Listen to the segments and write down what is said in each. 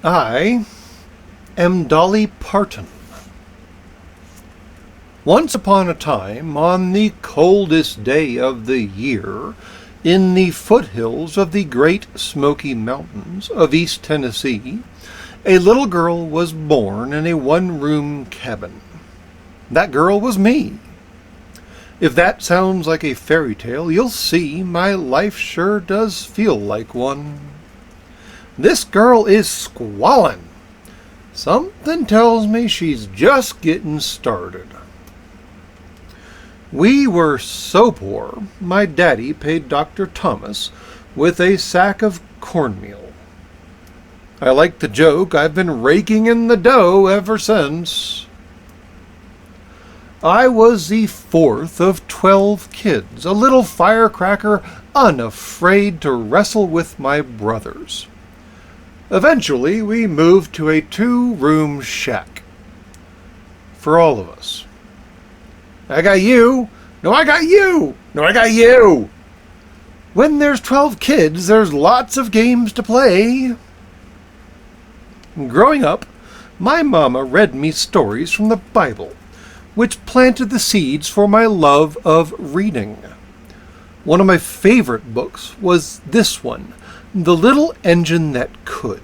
I am Dolly Parton. Once upon a time, on the coldest day of the year, in the foothills of the Great Smoky Mountains of East Tennessee, a little girl was born in a one-room cabin. That girl was me. If that sounds like a fairy tale, you'll see my life sure does feel like one. This girl is squallin'. Something tells me she's just getting started. We were so poor, my daddy paid Dr. Thomas with a sack of cornmeal. I like the joke. I've been raking in the dough ever since. I was the fourth of 12 kids, a little firecracker unafraid to wrestle with my brothers. Eventually, we moved to a two-room shack. For all of us. I got you. No, I got you. No, I got you. When there's 12 kids, there's lots of games to play. Growing up, my mama read me stories from the Bible, which planted the seeds for my love of reading. One of my favorite books was this one, The Little Engine That Could.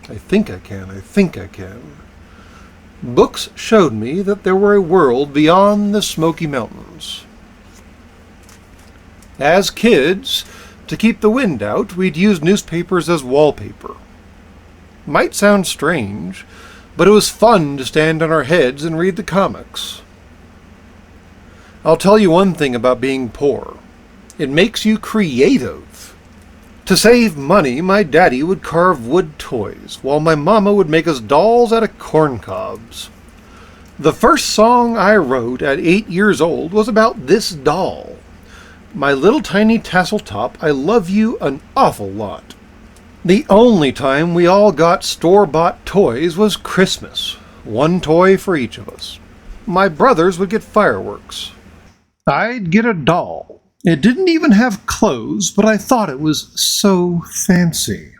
I think I can. Books showed me that there were a world beyond the Smoky Mountains. As kids, to keep the wind out, we'd use newspapers as wallpaper. Might sound strange, but it was fun to stand on our heads and read the comics. I'll tell you one thing about being poor. It makes you creative. To save money, my daddy would carve wood toys, while my mama would make us dolls out of corn cobs. The first song I wrote at 8 years old was about this doll. My little tiny tassel top, I love you an awful lot. The only time we all got store-bought toys was Christmas. One toy for each of us. My brothers would get fireworks. I'd get a doll. It didn't even have clothes, but I thought it was so fancy.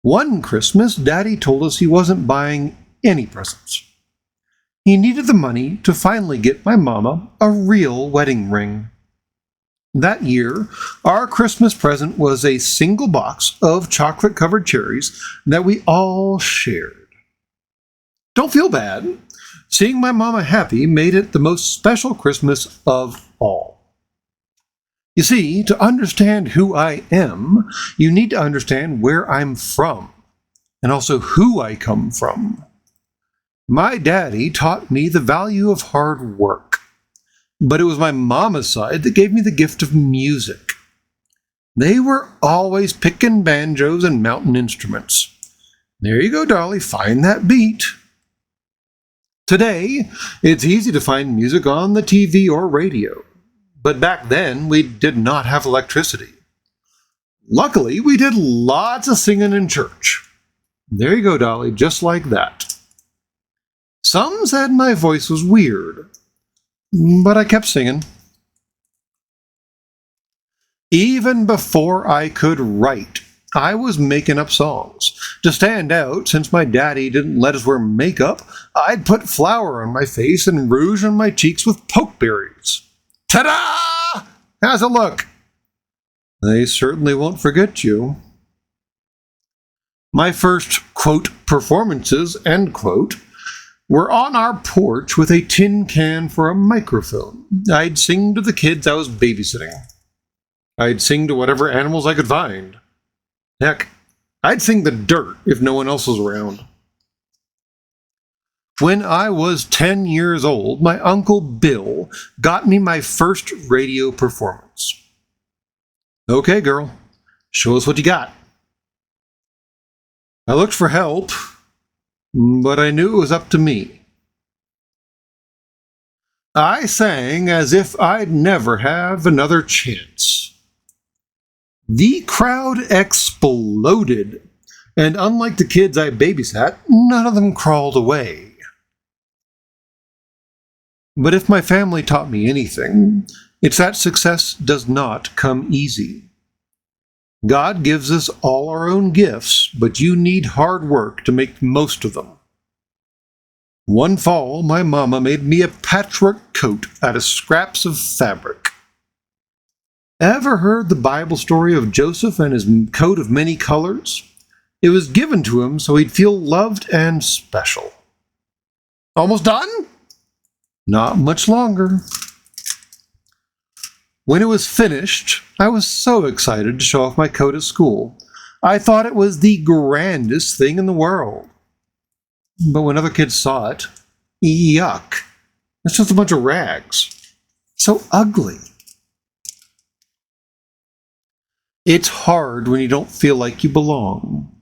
One Christmas, Daddy told us he wasn't buying any presents. He needed the money to finally get my mama a real wedding ring. That year, our Christmas present was a single box of chocolate-covered cherries that we all shared. Don't feel bad. Seeing my mama happy made it the most special Christmas of all. You see, to understand who I am, you need to understand where I'm from, and also who I come from. My daddy taught me the value of hard work, but it was my mama's side that gave me the gift of music. They were always picking banjos and mountain instruments. There you go, Dolly, find that beat. Today, it's easy to find music on the TV or radio. But back then, we did not have electricity. Luckily, we did lots of singing in church. There you go, Dolly, just like that. Some said my voice was weird, but I kept singing. Even before I could write, I was making up songs. To stand out, since my daddy didn't let us wear makeup, I'd put flour on my face and rouge on my cheeks with pokeberries. Ta-da! How's it look? They certainly won't forget you. My first, quote, performances, end quote, were on our porch with a tin can for a microphone. I'd sing to the kids I was babysitting. I'd sing to whatever animals I could find. Heck, I'd sing the dirt if no one else was around. When I was 10 years old, my Uncle Bill got me my first radio performance. Okay, girl, show us what you got. I looked for help, but I knew it was up to me. I sang as if I'd never have another chance. The crowd exploded, and unlike the kids I babysat, none of them crawled away. But if my family taught me anything, it's that success does not come easy. God gives us all our own gifts, but you need hard work to make the most of them. One fall, my mama made me a patchwork coat out of scraps of fabric. Ever heard the Bible story of Joseph and his coat of many colors? It was given to him so he'd feel loved and special. Almost done? Not much longer. When it was finished, I was so excited to show off my coat at school. I thought it was the grandest thing in the world. But when other kids saw it, yuck. It's just a bunch of rags. So ugly. It's hard when you don't feel like you belong.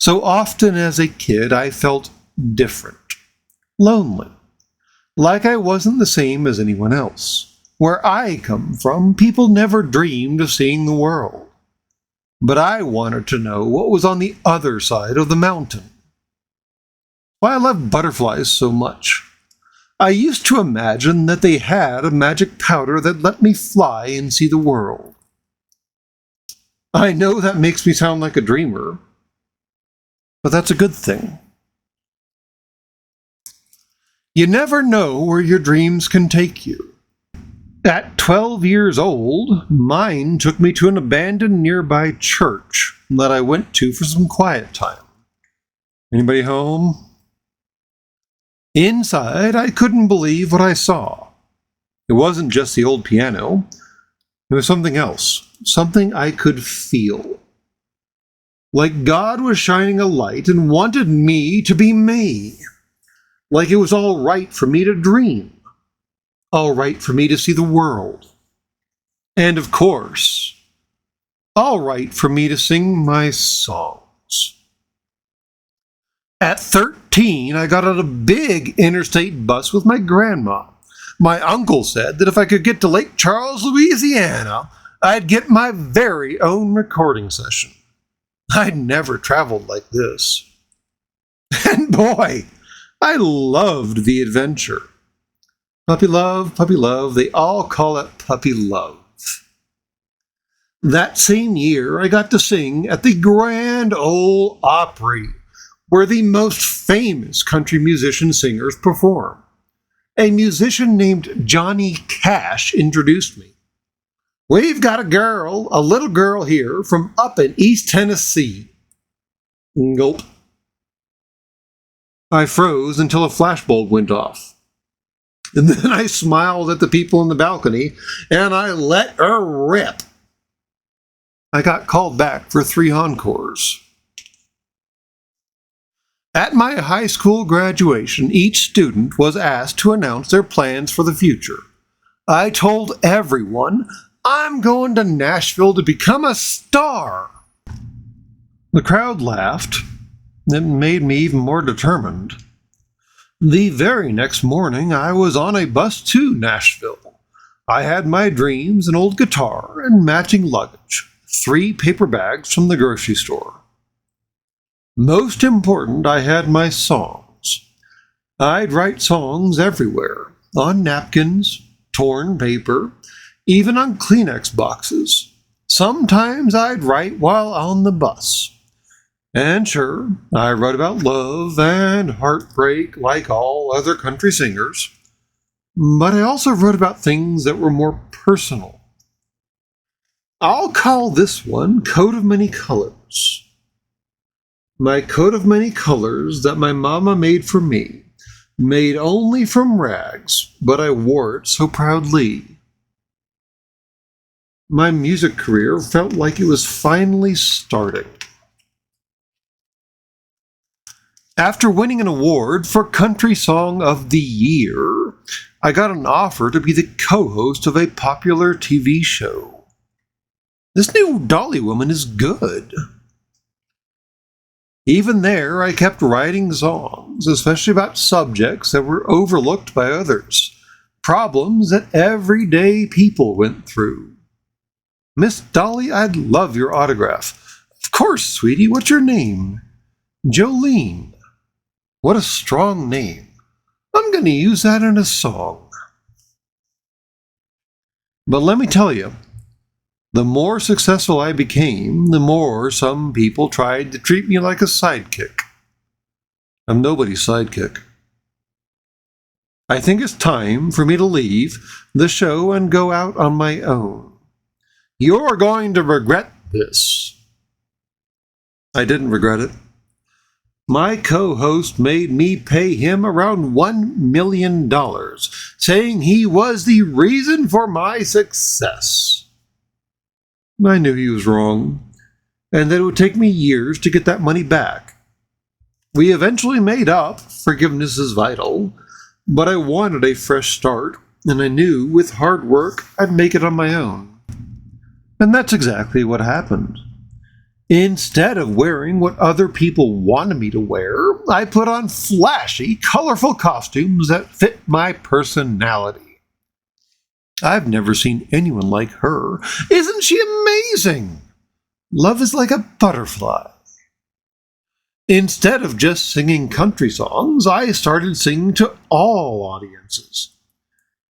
So often as a kid, I felt different, lonely, like I wasn't the same as anyone else. Where I come from, people never dreamed of seeing the world. But I wanted to know what was on the other side of the mountain. Why I love butterflies so much. I used to imagine that they had a magic powder that let me fly and see the world. I know that makes me sound like a dreamer, but that's a good thing. You never know where your dreams can take you. At 12 years old, mine took me to an abandoned nearby church that I went to for some quiet time. Anybody home? Inside, I couldn't believe what I saw. It wasn't just the old piano. It was something else, something I could feel. Like God was shining a light and wanted me to be me. Like it was all right for me to dream. All right for me to see the world. And of course, all right for me to sing my songs. At 13, I got on a big interstate bus with my grandma. My uncle said that if I could get to Lake Charles, Louisiana, I'd get my very own recording session. I'd never traveled like this. And boy, I loved the adventure. Puppy love, they all call it puppy love. That same year, I got to sing at the Grand Ole Opry, where the most famous country musician singers perform. A musician named Johnny Cash introduced me. We've got a little girl here from up in East Tennessee. Gulp. I froze until a flashbulb went off. And then I smiled at the people in the balcony, and I let her rip. I got called back for 3 encores. At my high school graduation, each student was asked to announce their plans for the future. I told everyone, I'm going to Nashville to become a star. The crowd laughed. It made me even more determined. The very next morning, I was on a bus to Nashville. I had my dreams, an old guitar, and matching luggage, 3 paper bags from the grocery store. Most important, I had my songs. I'd write songs everywhere, on napkins, torn paper, even on Kleenex boxes. Sometimes I'd write while on the bus. And sure, I wrote about love and heartbreak like all other country singers. But I also wrote about things that were more personal. I'll call this one Coat of Many Colors. My coat of many colors that my mama made for me, made only from rags, but I wore it so proudly. My music career felt like it was finally starting. After winning an award for Country Song of the Year, I got an offer to be the co-host of a popular TV show. This new Dolly woman is good. Even there, I kept writing songs, especially about subjects that were overlooked by others, problems that everyday people went through. Miss Dolly, I'd love your autograph. Of course, sweetie, what's your name? Jolene. What a strong name. I'm going to use that in a song. But let me tell you, The more successful I became, the more some people tried to treat me like a sidekick. I'm nobody's sidekick. I think it's time for me to leave the show and go out on my own. You're going to regret this. I didn't regret it. My co-host made me pay him around $1 million, saying he was the reason for my success. I knew he was wrong, and that it would take me years to get that money back. We eventually made up. Forgiveness is vital, but I wanted a fresh start, and I knew with hard work I'd make it on my own. And that's exactly what happened. Instead of wearing what other people wanted me to wear, I put on flashy, colorful costumes that fit my personality. I've never seen anyone like her. Isn't she amazing? Love is like a butterfly. Instead of just singing country songs, I started singing to all audiences.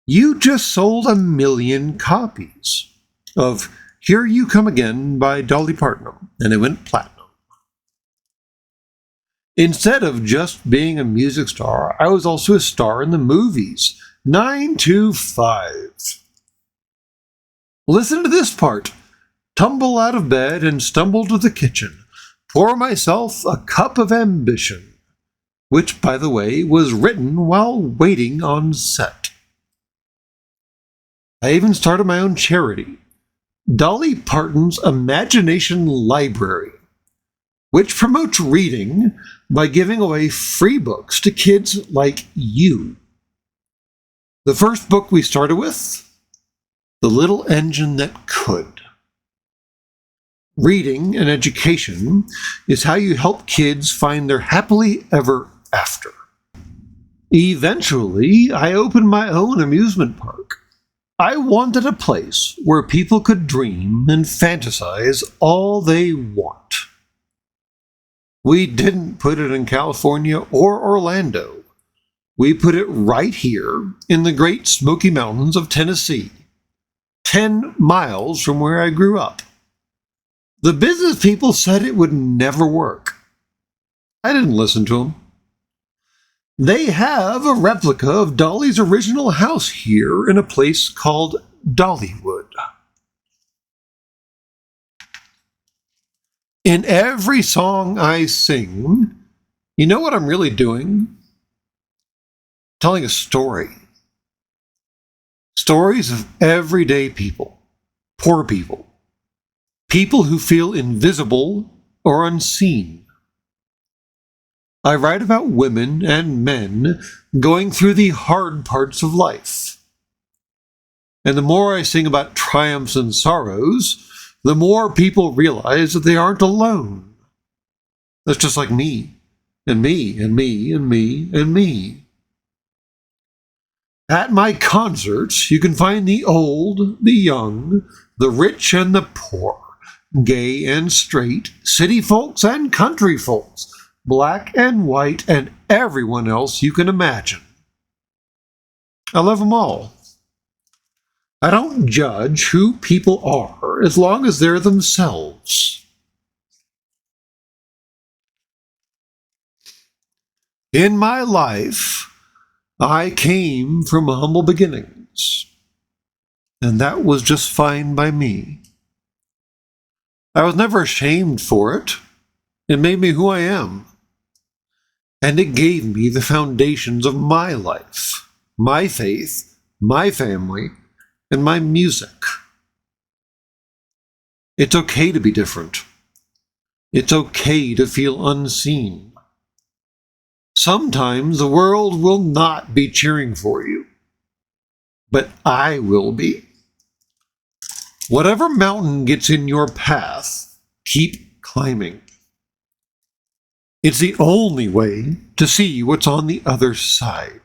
You just sold 1 million copies of Here You Come Again by Dolly Parton, and it went platinum. Instead of just being a music star, I was also a star in the movies. 9 to 5. Listen to this part. Tumble out of bed and stumble to the kitchen. Pour myself a cup of ambition, which, by the way, was written while waiting on set. I even started my own charity, Dolly Parton's Imagination Library, which promotes reading by giving away free books to kids like you. The first book we started with, The Little Engine That Could. Reading and education is how you help kids find their happily ever after. Eventually, I opened my own amusement park. I wanted a place where people could dream and fantasize all they want. We didn't put it in California or Orlando. We put it right here in the Great Smoky Mountains of Tennessee, 10 miles from where I grew up. The business people said it would never work. I didn't listen to them. They have a replica of Dolly's original house here in a place called Dollywood. In every song I sing, you know what I'm really doing? Telling a story. Stories of everyday people, poor people, people who feel invisible or unseen. I write about women and men going through the hard parts of life. And the more I sing about triumphs and sorrows, the more people realize that they aren't alone. That's just like me, and me, and me, and me, and me. At my concerts, you can find the old, the young, the rich and the poor, gay and straight, city folks and country folks, black and white, and everyone else you can imagine. I love them all. I don't judge who people are as long as they're themselves. In my life, I came from humble beginnings, and that was just fine by me. I was never ashamed for it. It made me who I am. And it gave me the foundations of my life, my faith, my family, and my music. It's okay to be different. It's okay to feel unseen. Sometimes the world will not be cheering for you, but I will be. Whatever mountain gets in your path, keep climbing. It's the only way to see what's on the other side.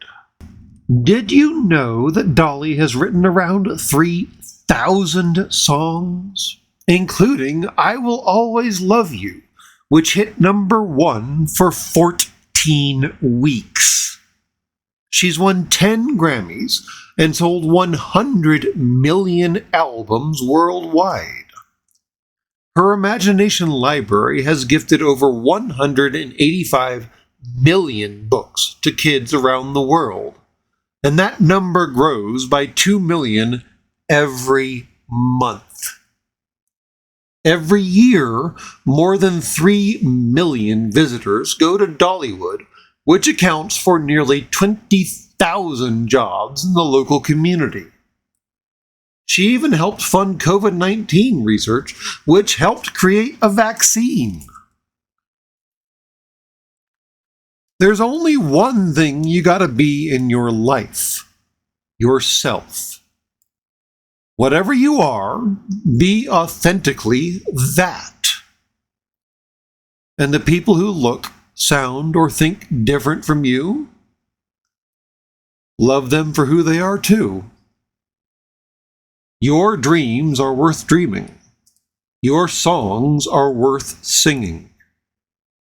Did you know that Dolly has written around 3,000 songs, including I Will Always Love You, which hit #1 for 14 weeks? She's won 10 Grammys and sold 100 million albums worldwide. Her imagination library has gifted over 185 million books to kids around the world, and that number grows by 2 million every month. Every year, more than 3 million visitors go to Dollywood, which accounts for nearly 20,000 jobs in the local community. She even helped fund COVID-19 research, which helped create a vaccine. There's only one thing you gotta be in your life: yourself. Whatever you are, be authentically that. And the people who look, sound, or think different from you, love them for who they are too. Your dreams are worth dreaming. Your songs are worth singing.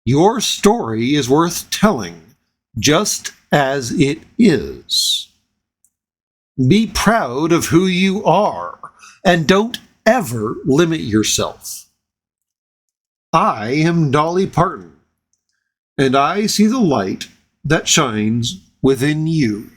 Your story is worth telling, just as it is. Be proud of who you are, and don't ever limit yourself. I am Dolly Parton, and I see the light that shines within you.